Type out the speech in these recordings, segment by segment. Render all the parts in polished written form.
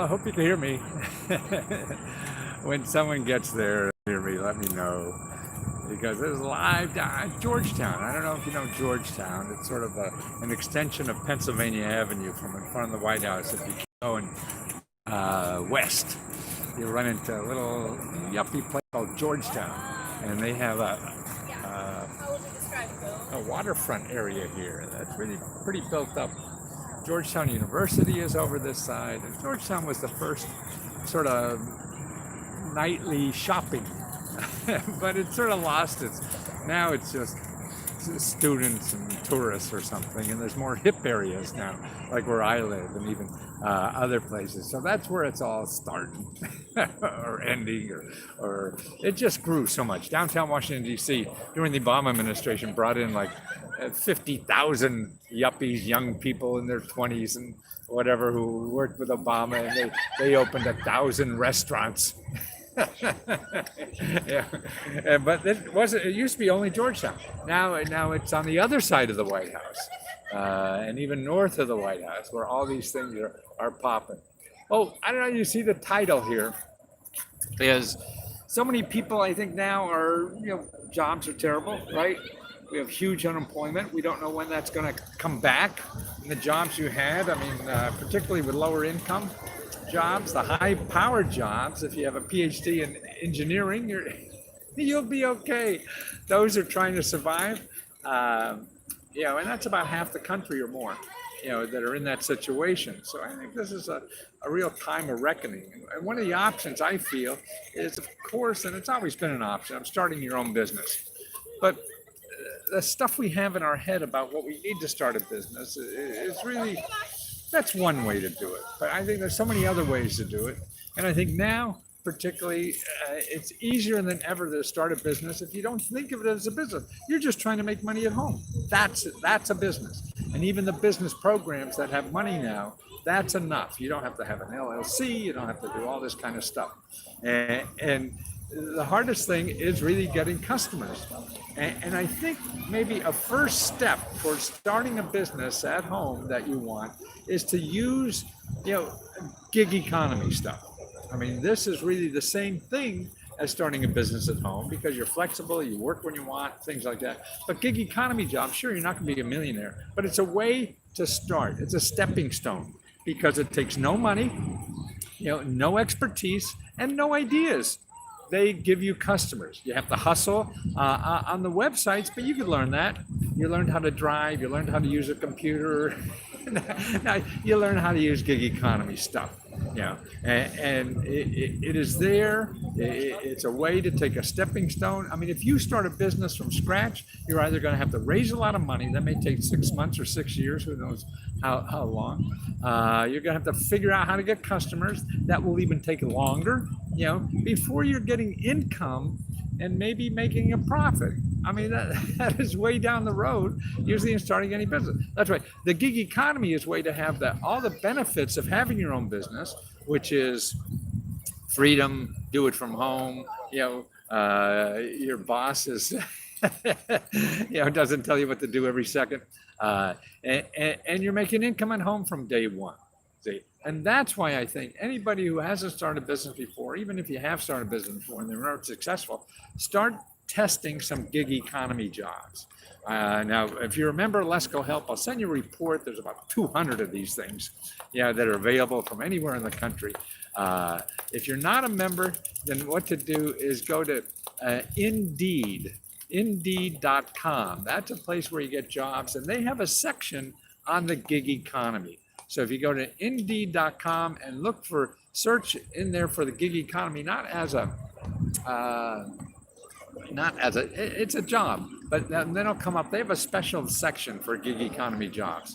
I hope you can hear me. When someone gets there, hear me, let me know. Because it's live down at Georgetown. I don't know if you know Georgetown. It's sort of an extension of Pennsylvania Avenue from in front of the White House. If you keep going west, you run into a little yuppie place called Georgetown. And they have a waterfront area here that's really pretty built up. Georgetown University is over this side. And Georgetown was the first sort of nightly shopping, but it sort of lost its. Now it's just students and tourists or something, and there's more hip areas now, like where I live, and even other places. So that's where it's all starting or ending, or it just grew so much. Downtown Washington D.C. during the Obama administration brought in like 50,000 yuppies, young people in their 20s and whatever, who worked with Obama, and they opened 1,000 restaurants. Yeah, but it used to be only Georgetown. Now it's on the other side of the White House, and even north of the White House, where all these things are popping. Oh, I don't know. You see the title here is so many people. I think now are jobs are terrible, right? We have huge unemployment. We don't know when that's going to come back. And the jobs you had, I mean, particularly with lower income jobs, the high-powered jobs, if you have a PhD in engineering, you'll be okay. Those are trying to survive, and that's about half the country or more, that are in that situation. So I think this is a real time of reckoning. And one of the options I feel is, of course, and it's always been an option, I'm starting your own business. But the stuff we have in our head about what we need to start a business is really, that's one way to do it. But I think there's so many other ways to do it. And I think now, particularly, it's easier than ever to start a business if you don't think of it as a business. You're just trying to make money at home. That's a business. And even the business programs that have money now, that's enough. You don't have to have an LLC. You don't have to do all this kind of stuff. And the hardest thing is really getting customers. And I think maybe a first step for starting a business at home that you want is to use, gig economy stuff. I mean, this is really the same thing as starting a business at home, because you're flexible, you work when you want, things like that. But gig economy jobs, sure, you're not going to be a millionaire, but it's a way to start. It's a stepping stone, because it takes no money, no expertise, and no ideas. They give you customers. You have to hustle on the websites, but you could learn that. You learned how to drive. You learned how to use a computer. Now you learn how to use gig economy stuff. And it is there. It's a way to take a stepping stone. I mean, if you start a business from scratch, you're either going to have to raise a lot of money. That may take 6 months or 6 years. Who knows how long? You're going to have to figure out how to get customers. That will even take longer, before you're getting income and maybe making a profit. I mean, that is way down the road, usually in starting any business. That's right. The gig economy is way to have all the benefits of having your own business, which is freedom, do it from home. Your boss is, doesn't tell you what to do every second. And you're making income at home from day one. See? And that's why I think anybody who hasn't started a business before, even if you have started a business before and they're not successful, start testing some gig economy jobs. Now, if you remember Let's Go Help, I'll send you a report. There's about 200 of these things, that are available from anywhere in the country. If you're not a member, then what to do is go to Indeed.com. That's a place where you get jobs, and they have a section on the gig economy. So if you go to Indeed.com and search in there for the gig economy, it's a job, but then it'll come up. They have a special section for gig economy jobs,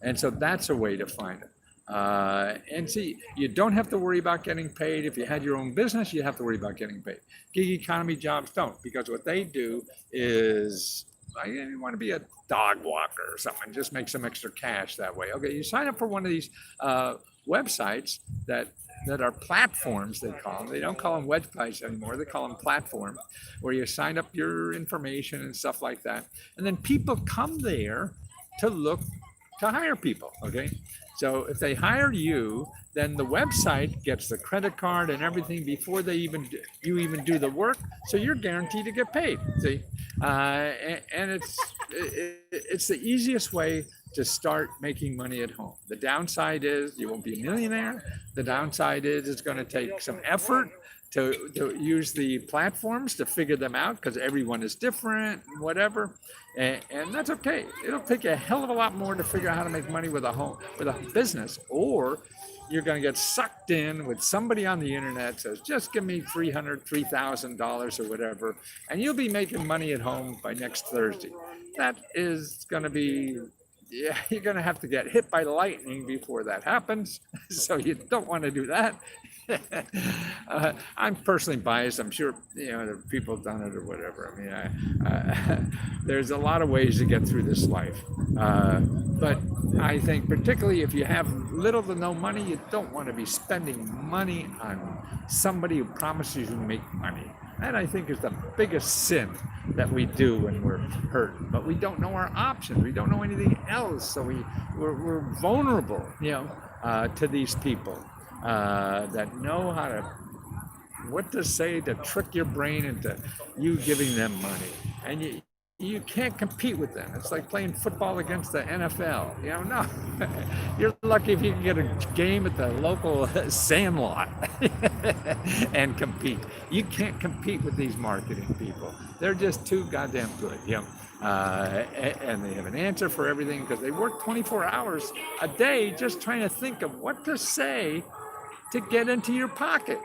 and so that's a way to find it. And see, you don't have to worry about getting paid. If you had your own business, you have to worry about getting paid. Gig economy jobs don't, because what they do is, you want to be a dog walker or something, just make some extra cash that way. Okay, you sign up for one of these websites that are platforms, they call them. They don't call them websites anymore. They call them platforms, where you sign up your information and stuff like that. And then people come there to look to hire people, okay? So if they hire you, then the website gets the credit card and everything before you even do the work. So you're guaranteed to get paid. See, and it's the easiest way to start making money at home. The downside is you won't be a millionaire. The downside is it's going to take some effort to use the platforms to figure them out because everyone is different, whatever, and that's okay. It'll take you a hell of a lot more to figure out how to make money with a business, or you're going to get sucked in with somebody on the internet says, just give me $3,000 or whatever, and you'll be making money at home by next Thursday. That is going to be, yeah, you're going to have to get hit by lightning before that happens. So you don't want to do that. I'm personally biased. I'm sure the people have done it or whatever. I mean, there's a lot of ways to get through this life, but I think particularly if you have little to no money, you don't want to be spending money on somebody who promises you make money. That I think is the biggest sin that we do when we're hurt. But we don't know our options. We don't know anything else, so we're vulnerable, to these people. That know what to say to trick your brain into you giving them money, and you can't compete with them. It's like playing football against the NFL. No, you're lucky if you can get a game at the local sandlot and compete. You can't compete with these marketing people. They're just too goddamn good, and they have an answer for everything because they work 24 hours a day just trying to think of what to say to get into your pocket.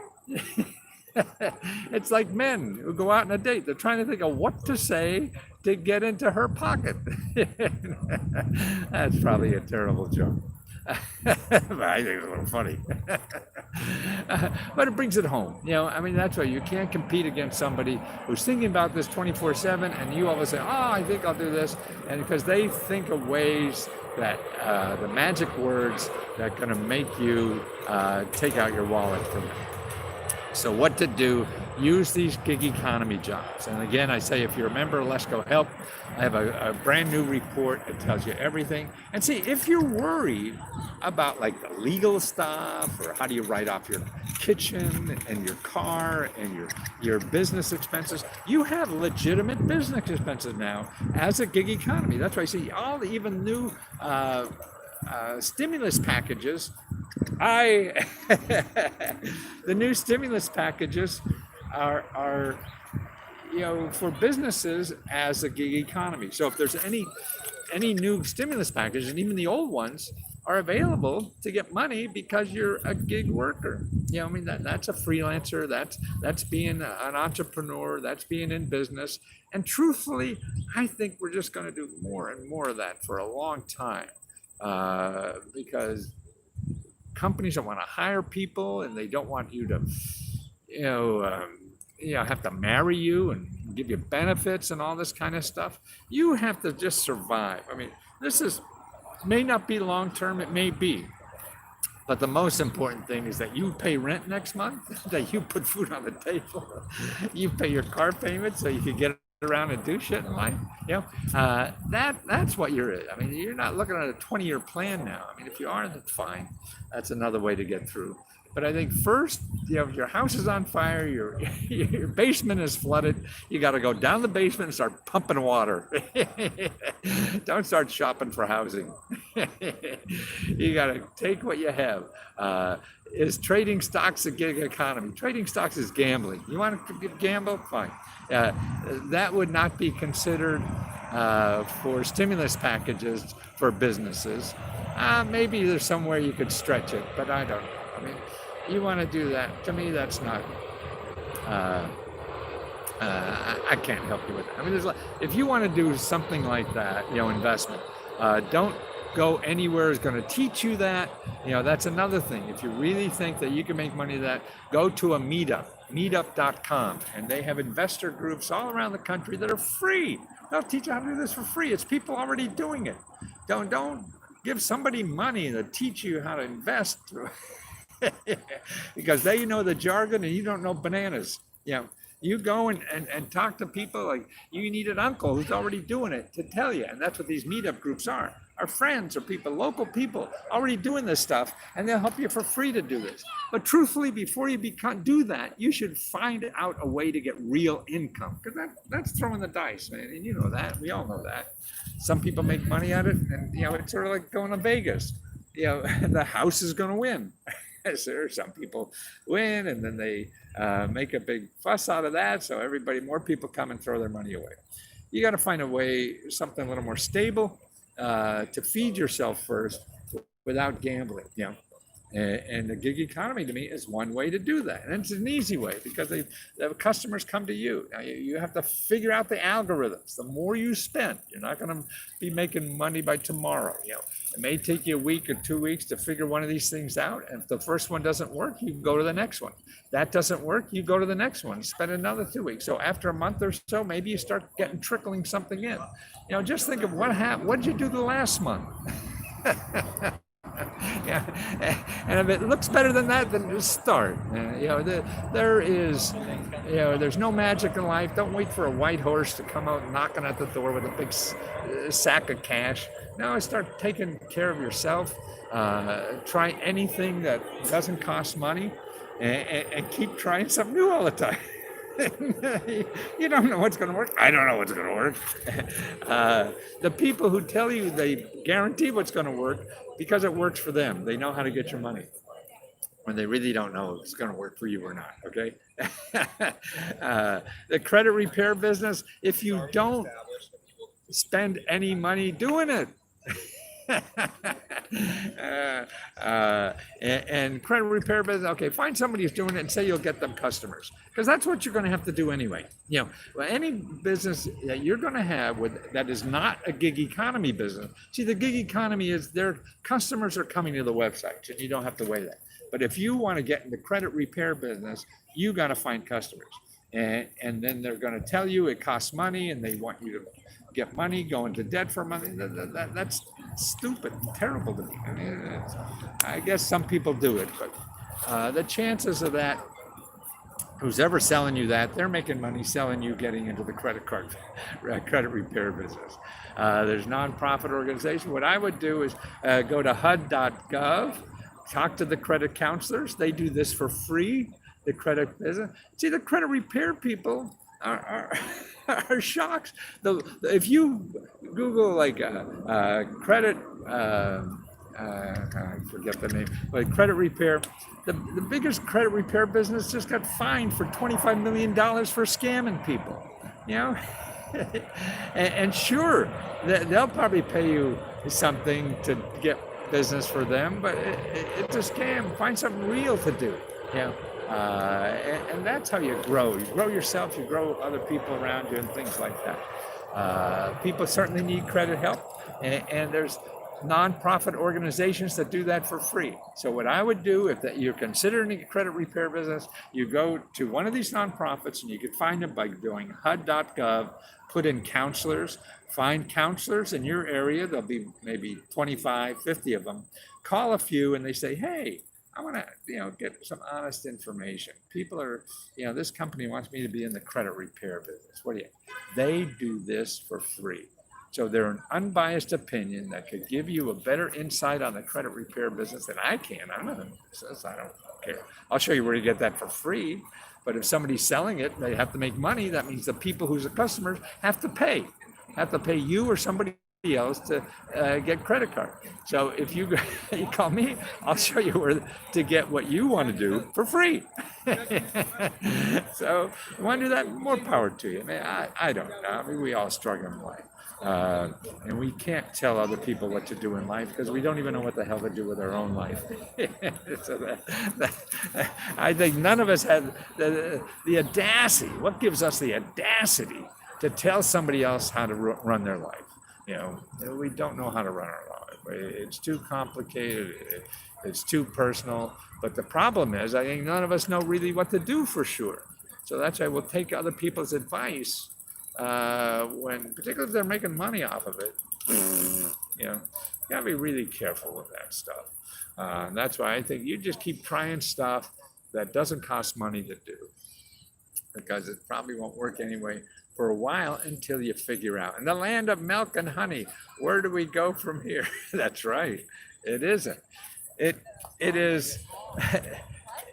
It's like men who go out on a date. They're trying to think of what to say to get into her pocket. That's probably a terrible joke. But I think it's a little funny. But it brings it home. I mean, that's why you can't compete against somebody who's thinking about this 24/7 and you always say, oh, I think I'll do this. And because they think of ways that the magic words that are going to make you take out your wallet from them. So what to do, use these gig economy jobs. And again, I say, if you're a member of Let's Go Help, I have a brand new report that tells you everything. And see, if you're worried about like the legal stuff, or how do you write off your kitchen and your car and your business expenses, you have legitimate business expenses now as a gig economy. That's why I see even new stimulus packages. The new stimulus packages are for businesses as a gig economy. So if there's any new stimulus packages, and even the old ones are available to get money because you're a gig worker. I mean, that's a freelancer, that's being an entrepreneur, that's being in business. And truthfully, I think we're just going to do more and more of that for a long time, because companies don't want to hire people, and they don't want you to, have to marry you and give you benefits and all this kind of stuff. You have to just survive. I mean, may not be long term, it may be. But the most important thing is that you pay rent next month, that you put food on the table, you pay your car payment so you can get around and do shit in life. That's what you're in. I mean, you're not looking at a 20-year plan now. I mean, if you are, that's fine. That's another way to get through. But I think first, your house is on fire, your basement is flooded, you got to go down the basement and start pumping water. Don't start shopping for housing. You got to take what you have. Is trading stocks a gig economy? Trading stocks is gambling. You want to gamble? Fine. That would not be considered for stimulus packages for businesses. Maybe there's somewhere you could stretch it, but I don't know. I mean, you want to do that. To me, that's not, I can't help you with that. I mean, if you want to do something like that, investment, don't go anywhere is going to teach you that. That's another thing. If you really think that you can make money that, go to a meetup.com, and they have investor groups all around the country that are free. They'll teach you how to do this for free. It's people already doing it. Don't give somebody money to teach you how to invest because they know the jargon and you don't know bananas. You go and talk to people like you need an uncle who's already doing it to tell you. And that's what these meetup groups are are friends or people, local people already doing this stuff, and they'll help you for free to do this. But truthfully, before you do that, you should find out a way to get real income, because that's throwing the dice, man. And you know that. We all know that. Some people make money at it, and it's sort of like going to Vegas. The house is going to win. Some people win, and then they make a big fuss out of that. So more people come and throw their money away. You got to find a way, something a little more stable, to feed yourself first without gambling. And the gig economy to me is one way to do that, and it's an easy way because the customers come to you. Now you have to figure out the algorithms. The more you spend, you're not going to be making money by tomorrow. It may take you a week or 2 weeks to figure one of these things out, and if the first one doesn't work, you go to the next one. That doesn't work, you go to the next one. Spend another 2 weeks. So after a month or so, maybe you start trickling something in. Just think of what happened. What did you do the last month? And if it looks better than that, then just start. There's no magic in life. Don't wait for a white horse to come out knocking at the door with a big sack of cash. No, start taking care of yourself. Try anything that doesn't cost money, and keep trying something new all the time. You don't know what's going to work. I don't know what's going to work. The people who tell you they guarantee what's going to work because it works for them. They know how to get your money when they really don't know if it's going to work for you or not. Okay. The credit repair business, if you don't spend any money doing it, and credit repair business, okay, find somebody who's doing it and say you'll get them customers, because that's what you're going to have to do anyway. Any business that you're going to have that is not a gig economy business. See, the gig economy is their customers are coming to the website, and you don't have to weigh that. But if you want to get in the credit repair business, you got to find customers, and then they're going to tell you it costs money, and they want you to get money, go into debt for money. That's stupid, terrible to me. I guess some people do it, but the chances of that, who's ever selling you that, they're making money selling you getting into the credit repair business. There's nonprofit organization. What I would do is go to HUD.gov, talk to the credit counselors. They do this for free. The credit business. See, the credit repair people are shocked. If you Google credit, I forget the name, but credit repair, the biggest credit repair business just got fined for $25 million for scamming people. And sure, they'll probably pay you something to get business for them, but it's a scam. Find something real to do. And that's how you grow. You grow yourself, you grow other people around you, and things like that. People certainly need credit help, and there's nonprofit organizations that do that for free. So what I would do, if you're considering a credit repair business, you go to one of these nonprofits, and you can find them by doing HUD.gov, put in counselors, find counselors in your area. There'll be maybe 25, 50 of them. Call a few, and they say, hey, I want to, get some honest information. People are, this company wants me to be in the credit repair business. They do this for free. So they're an unbiased opinion that could give you a better insight on the credit repair business than I can. I'm not in business. I don't care. I'll show you where you get that for free. But if somebody's selling it, they have to make money. That means the people who's the customers have to pay you or somebody else to get credit card. So if you call me, I'll show you where to get what you want to do for free. So you want to do that, more power to you. I don't know. I mean, we all struggle in life. And we can't tell other people what to do in life because we don't even know what the hell to do with our own life. So I think none of us have the audacity. What gives us the audacity to tell somebody else how to run their life? We don't know how to run our life. It's too complicated. It's too personal. But the problem is, I think none of us know really what to do for sure. So that's why we'll take other people's advice particularly if they're making money off of it. You gotta be really careful with that stuff. And that's why I think you just keep trying stuff that doesn't cost money to do, because it probably won't work anyway for a while until you figure out. In the land of milk and honey, where do we go from here? That's right. It isn't. It is.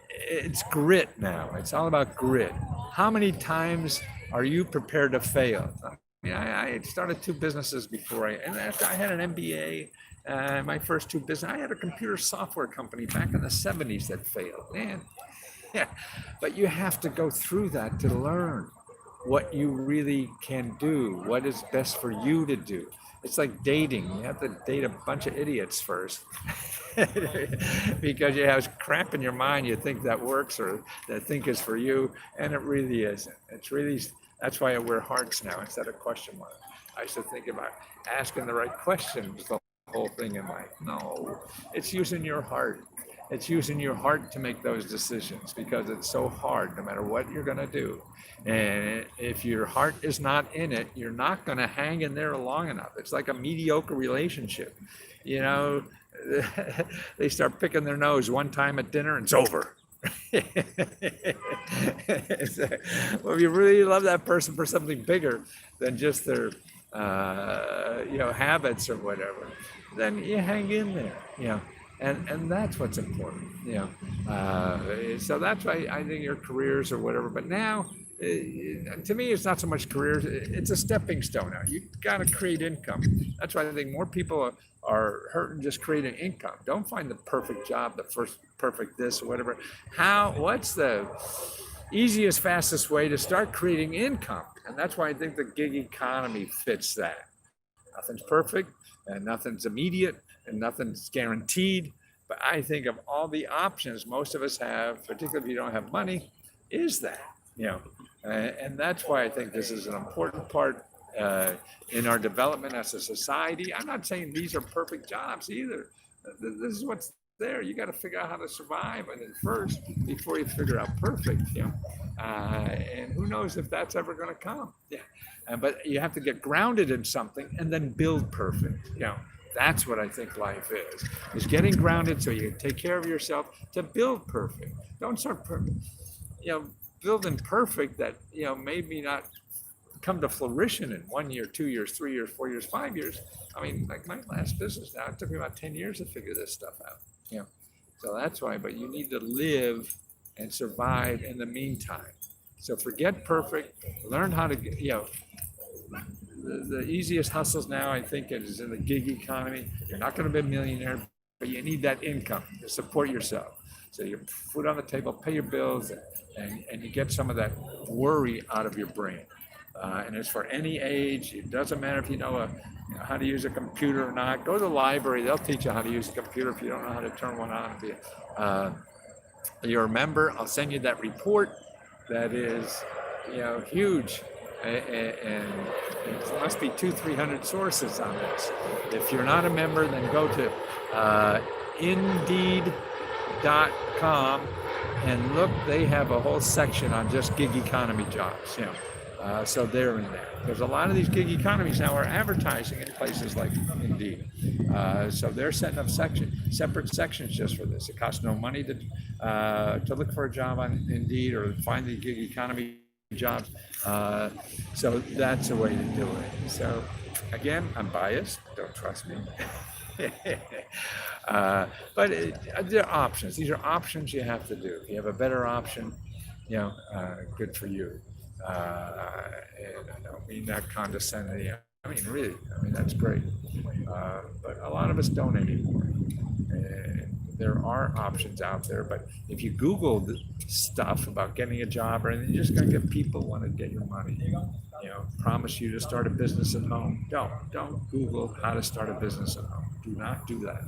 It's grit now. It's all about grit. How many times are you prepared to fail? I mean, I had started 2 businesses before, and after I had an MBA. My first 2 businesses, I had a computer software company back in the 70s that failed. Man, yeah. But you have to go through that to learn what you really can do, what is best for you to do. It's like dating. You have to date a bunch of idiots first. Because you have crap in your mind you think that works or that think is for you, and it really isn't. It's really, that's why I wear hearts now instead of question marks. I used to think about asking the right questions the whole thing in life. No, it's using your heart. It's using your heart to make those decisions, because it's so hard no matter what you're going to do. And if your heart is not in it, you're not going to hang in there long enough. It's like a mediocre relationship. You know, they start picking their nose one time at dinner and it's over. Well, if you really love that person for something bigger than just their habits or whatever, then you hang in there, and that's what's important, so that's why I think your careers or whatever. But now, to me, it's not so much careers, it's a stepping stone. Now you got to create income. That's why I think more people are hurting just creating income. Don't find the perfect job, the first perfect this or whatever. What's the easiest, fastest way to start creating income? And that's why I think the gig economy fits that. Nothing's perfect and nothing's immediate and nothing's guaranteed. But I think of all the options most of us have, particularly if you don't have money, is that, and that's why I think this is an important part in our development as a society. I'm not saying these are perfect jobs either. This is what's there. You got to figure out how to survive and then first before you figure out perfect, and who knows if that's ever going to come. But you have to get grounded in something and then build perfect. That's what I think life is getting grounded so you can take care of yourself to build perfect. Don't start building perfect that maybe not come to fruition in 1 year, 2 years, 3 years, 4 years, 5 years. I mean, like my last business now, it took me about 10 years to figure this stuff out. So that's why, but you need to live and survive in the meantime. So forget perfect, learn how to get, the easiest hustles now, I think, is in the gig economy. You're not going to be a millionaire, but you need that income to support yourself. So you put food on the table, pay your bills, and you get some of that worry out of your brain. And it's for any age. It doesn't matter if you know how to use a computer or not. Go to the library. They'll teach you how to use a computer if you don't know how to turn one on. If you're a member, I'll send you that report that is, huge. And it must be 200-300 sources on this. If you're not a member, then go to Indeed.com and look. They have a whole section on just gig economy jobs. So they're in there. There's a lot of these gig economies now are advertising in places like Indeed. So they're setting up separate sections just for this. It costs no money to look for a job on Indeed or find the gig economy jobs. So that's a way to do it. So again, I'm biased. Don't trust me. But there are options. These are options you have to do. If you have a better option, good for you. And I don't mean that condescendingly. I mean, really, that's great. But a lot of us don't anymore. And there are options out there, but if you Google the stuff about getting a job or anything, you're just going to get people who want to get your money. Promise you to start a business at home. Don't Google how to start a business at home. Do not do that.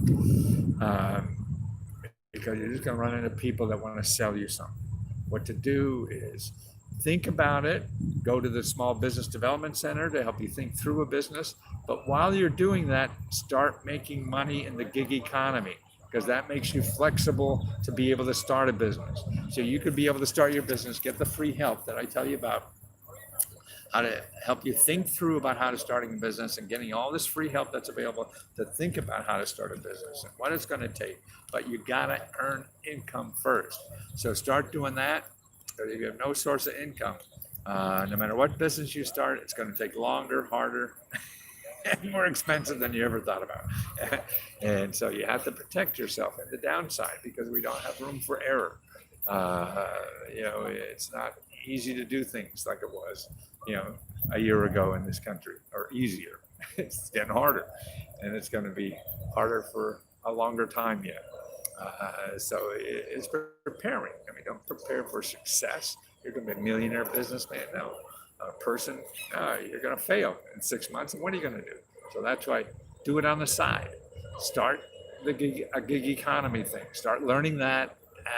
Because you're just going to run into people that want to sell you something. What to do is think about it, go to the Small Business Development Center to help you think through a business. But while you're doing that, start making money in the gig economy, because that makes you flexible to be able to start a business. So you could be able to start your business, get the free help that I tell you about, how to help you think through about how to starting a business and getting all this free help that's available to think about how to start a business and what it's going to take. But you got to earn income first. So start doing that. If you have no source of income, No matter what business you start, it's going to take longer, harder, and more expensive than you ever thought about. And so you have to protect yourself at the downside because we don't have room for error. It's not easy to do things like it was, a year ago in this country, or easier. It's getting harder, and it's going to be harder for a longer time yet. So it's preparing. I mean, don't prepare for success. You're going to be a millionaire businessman. No, a person, you're going to fail in 6 months. And what are you going to do? So that's why do it on the side. Start a gig economy thing. Start learning that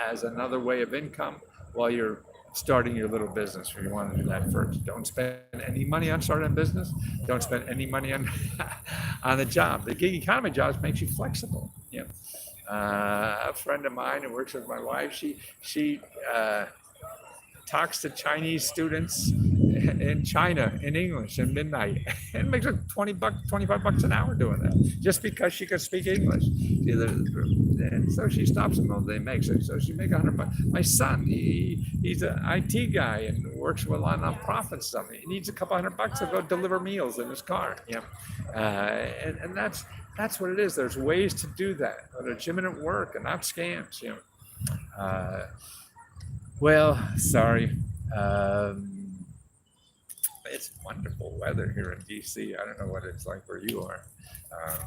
as another way of income while you're starting your little business. If you want to do that first, don't spend any money on starting a business. Don't spend any money on on the job. The gig economy jobs makes you flexible. A friend of mine who works with my wife, she talks to Chinese students in China in English at midnight and makes like $25 an hour doing that just because she can speak English. And so she stops them all day and makes it. So she makes $100. My son, he's an IT guy and works with a lot of nonprofits. Something he needs a couple $100 to go deliver meals in his car. And that's what it is. There's ways to do that. Legitimate work and not scams. Well, sorry. It's wonderful weather here in DC. I don't know what it's like where you are,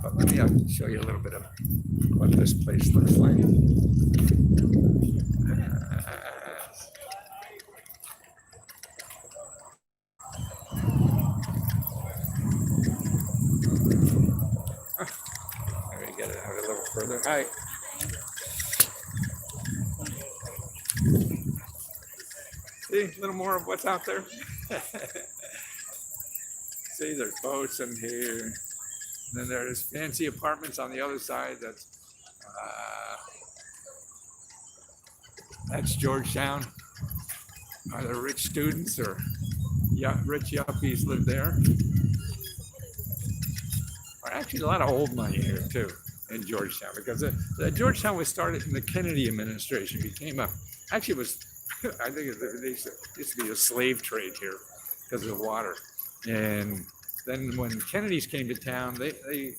but let me show you a little bit of what this place looks like. Let me get it out a little further. Hi. See, a little more of what's out there. See, there's boats in here. And then there's fancy apartments on the other side. That's Georgetown. Either rich students or rich yuppies live there. Actually, a lot of old money here too in Georgetown, because the Georgetown was started in the Kennedy administration. Actually it was, I think it used to be a slave trade here because of the water. And then when Kennedys came to town, the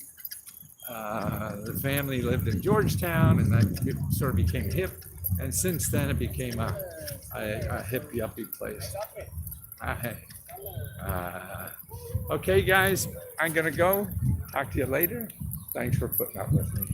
family lived in Georgetown, and that sort of became hip. And since then, it became a hip yuppie place. Okay, guys, I'm gonna go. Talk to you later. Thanks for putting up with me.